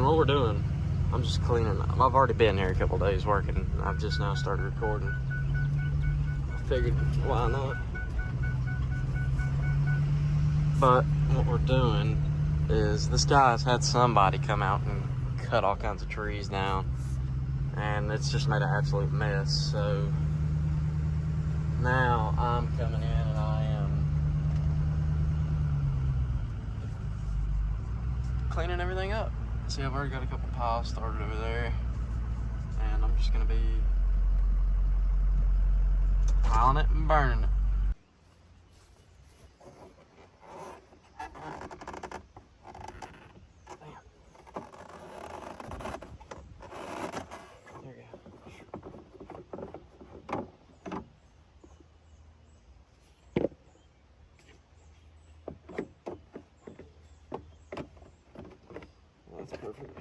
what we're doing, I'm just cleaning up. I've already been here a couple days working. I've just now started recording. I figured, why not? But what we're doing is this guy's had somebody come out and cut all kinds of trees down, and it's just made an absolute mess. So now I'm coming in and I am cleaning everything up. See, I've already got a couple piles started over there, and I'm just gonna be piling it and burning it. There you go. That's perfect.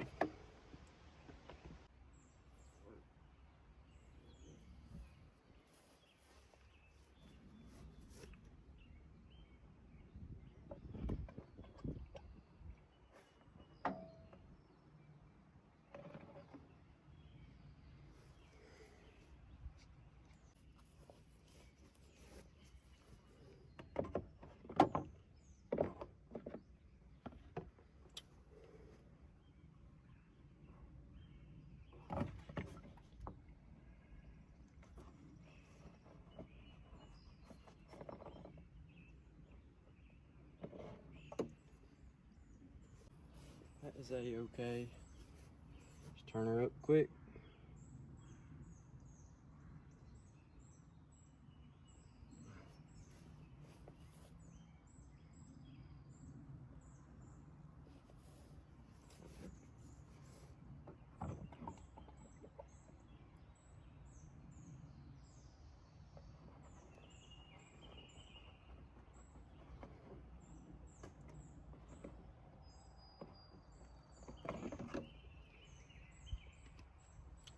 That is a-okay. Just turn her up quick.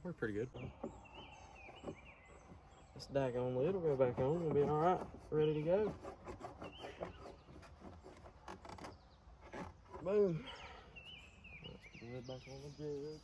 We're pretty good. This daggone lid will go back on. We'll be all right. Ready to go. Boom. Let's put the lid back on the jug.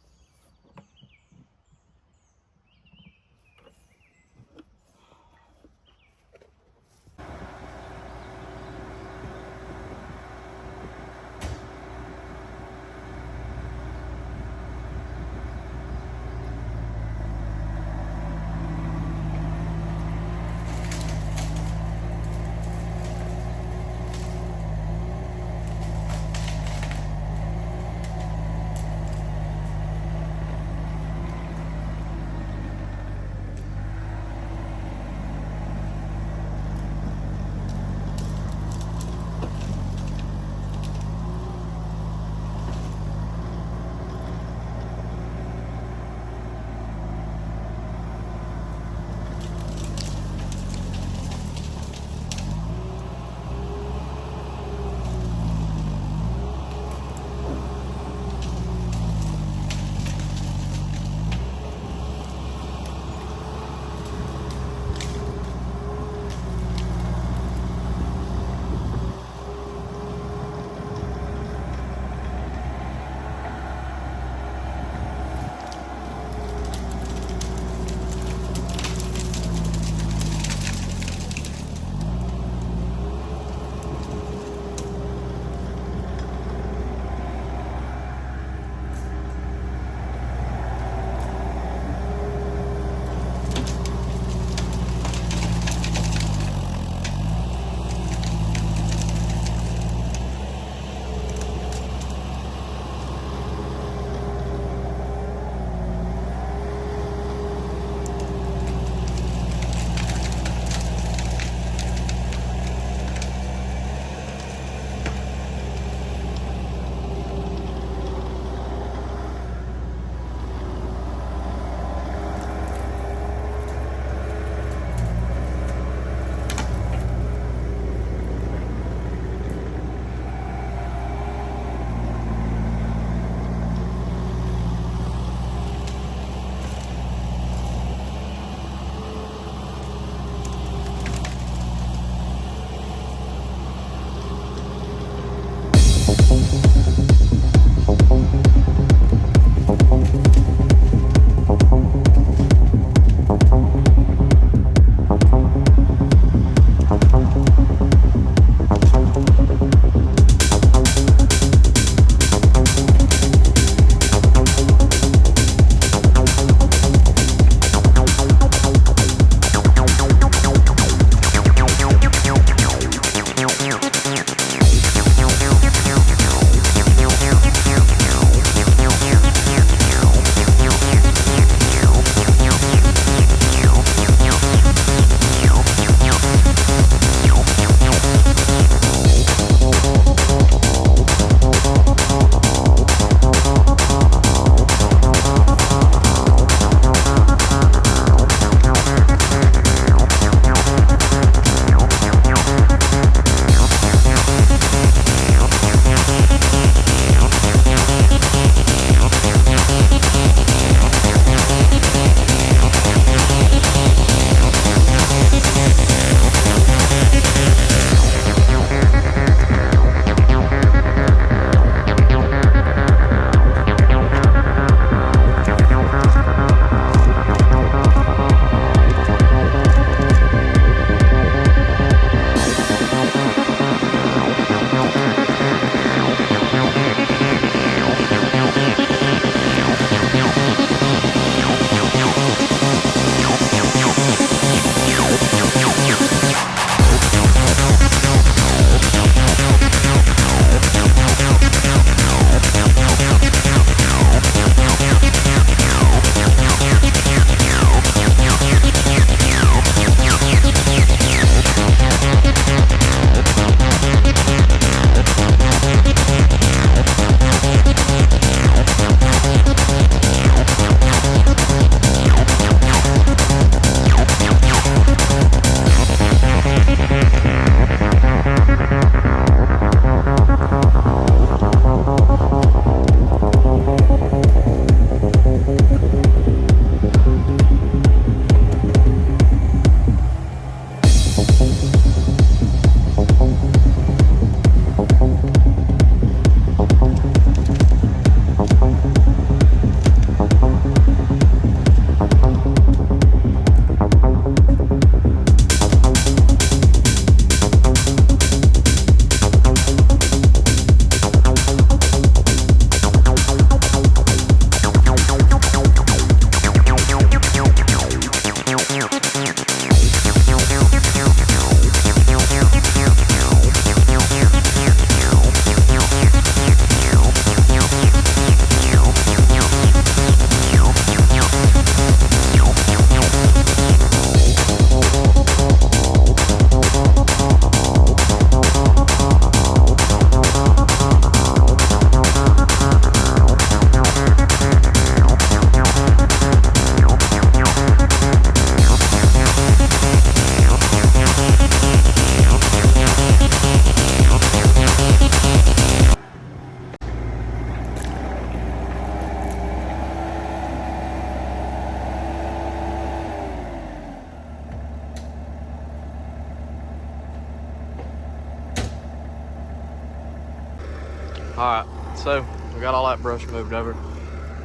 Alright, so we got all that brush moved over.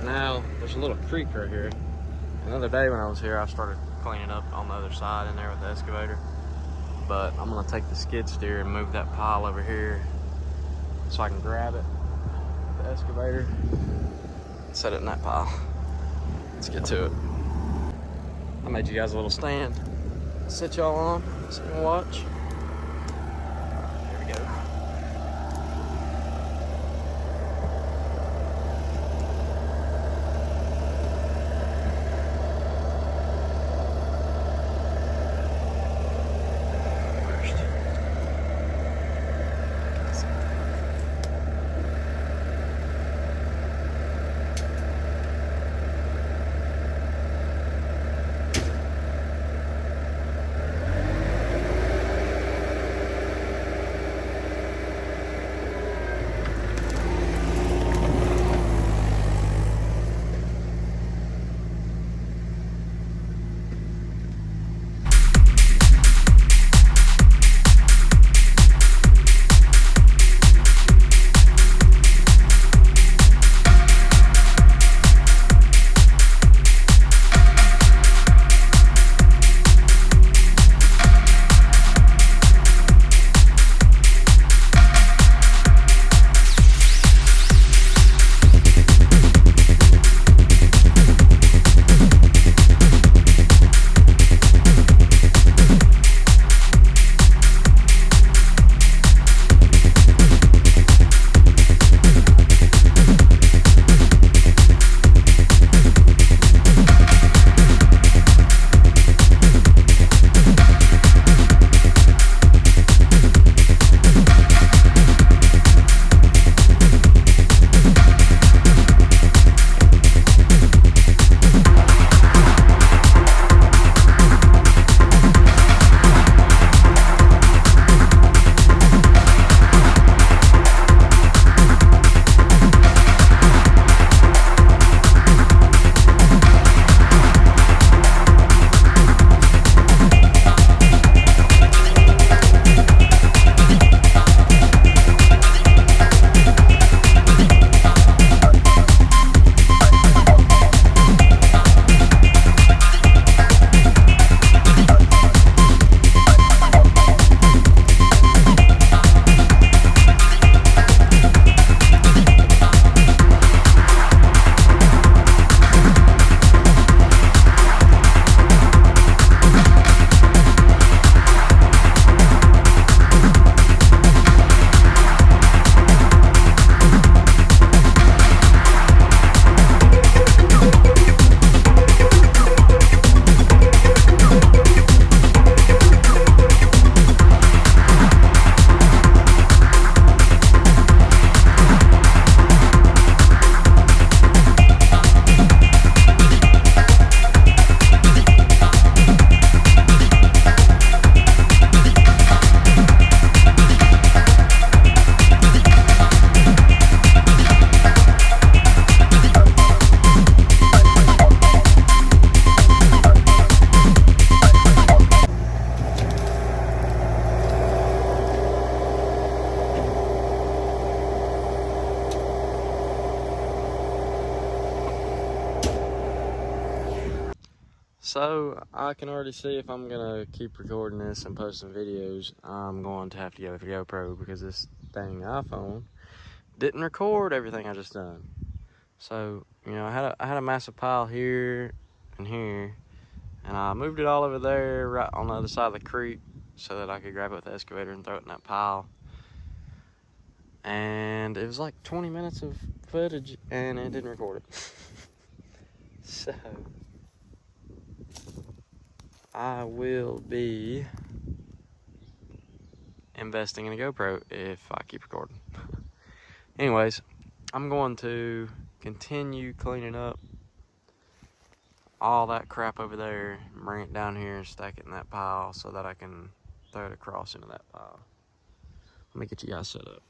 Now there's a little creek right here. Another day when I was here, I started cleaning up on the other side in there with the excavator. But I'm gonna take the skid steer and move that pile over here so I can grab it, the excavator, and set it in that pile. Let's get to it. I made you guys a little stand. Sit y'all on so you can watch. There we go. So I can already see if I'm gonna keep recording this and posting videos, I'm going to have to go with the GoPro because this dang iPhone didn't record everything I just done. So, you know, I had a massive pile here and here, and I moved it all over there right on the other side of the creek so that I could grab it with the excavator and throw it in that pile. And it was like 20 minutes of footage and it didn't record it. So I will be investing in a GoPro if I keep recording. Anyways, I'm going to continue cleaning up all that crap over there, bring it down here and stack it in that pile so that I can throw it across into that pile. Let me get you guys set up.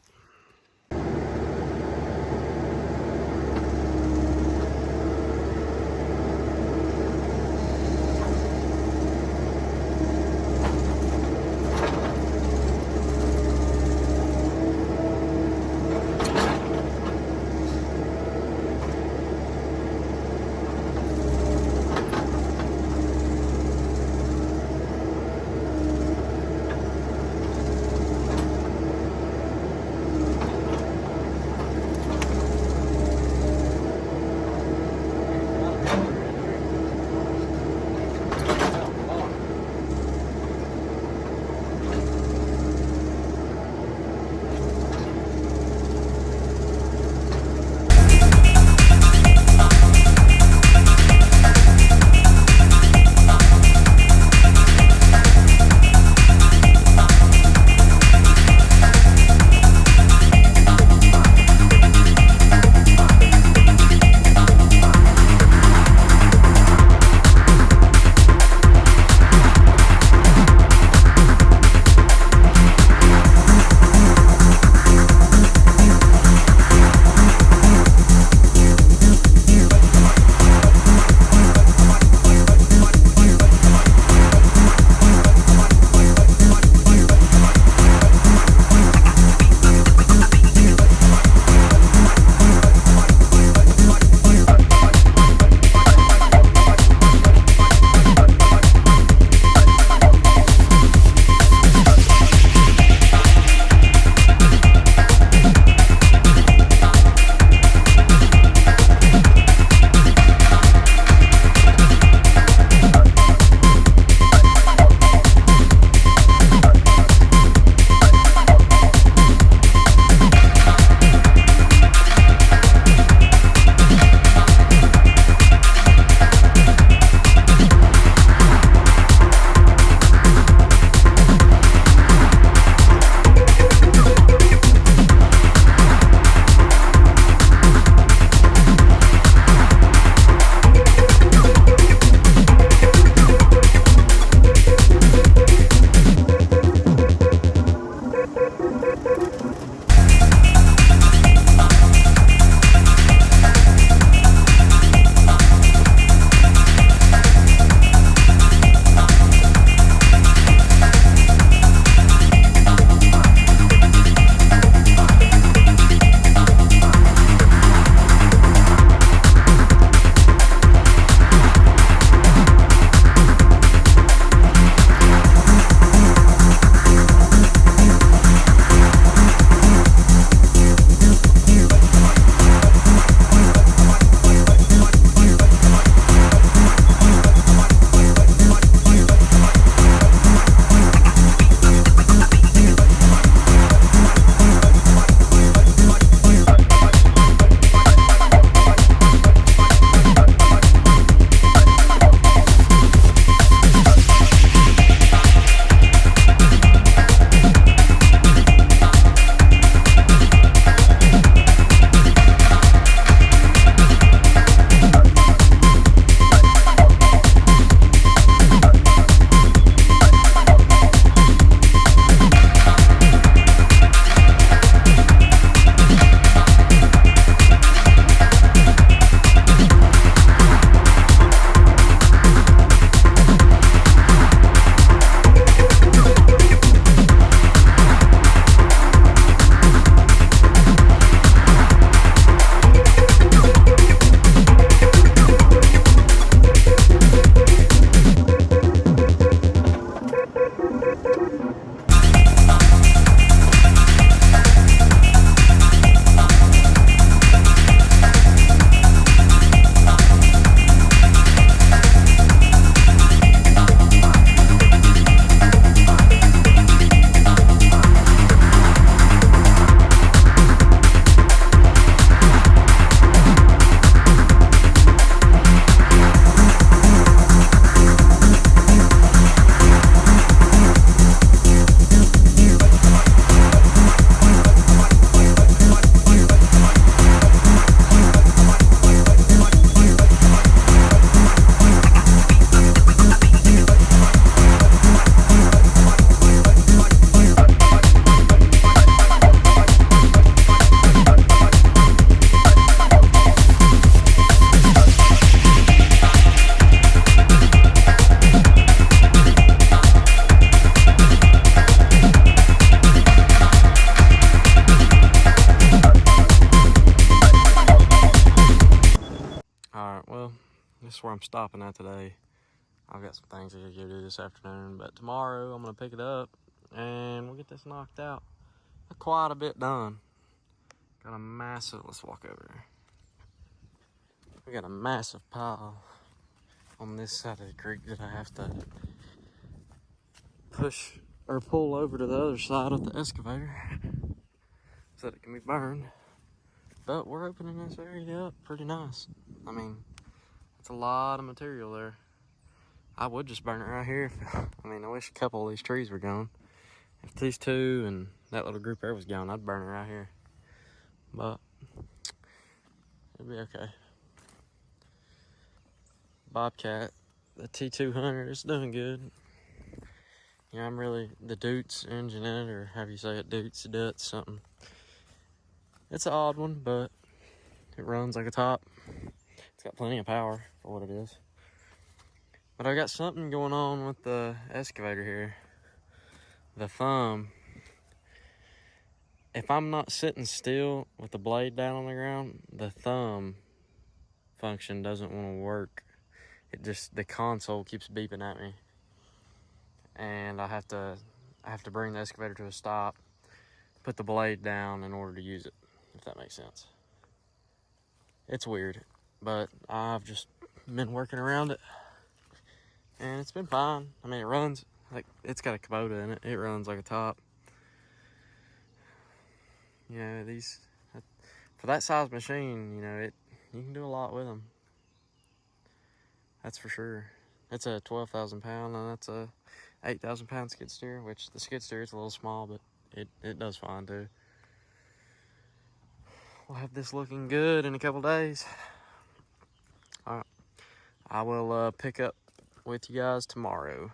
where I'm stopping at today. I've got some things I gotta go do this afternoon, but tomorrow I'm gonna pick it up and we'll get this knocked out. Quite a bit done. Got a massive, let's walk over there. We got a massive pile on this side of the creek that I have to push or pull over to the other side with the excavator so that it can be burned. But we're opening this area up pretty nice. I mean, it's a lot of material there. I would just burn it right here. I mean, I wish a couple of these trees were gone. If these two and that little group there was gone, I'd burn it right here. But it'd be okay. Bobcat, the T200 is doing good. Yeah, I'm really the Dutz engine in it, or however you say it, Dutz, something. It's an odd one, but it runs like a top. It's got plenty of power for what it is. But I got something going on with the excavator here. The thumb. If I'm not sitting still with the blade down on the ground, the thumb function doesn't want to work. It just, the console keeps beeping at me. And I have to bring the excavator to a stop, put the blade down in order to use it, if that makes sense. It's weird, but I've just been working around it and it's been fine. I mean, it runs like, it's got a Kubota in it. It runs like a top. You know, these, for that size machine, you know, you can do a lot with them. That's for sure. It's a 12,000 pound and that's a 8,000 pound skid steer, which the skid steer is a little small, but it does fine too. We'll have this looking good in a couple days. All right, I will pick up with you guys tomorrow.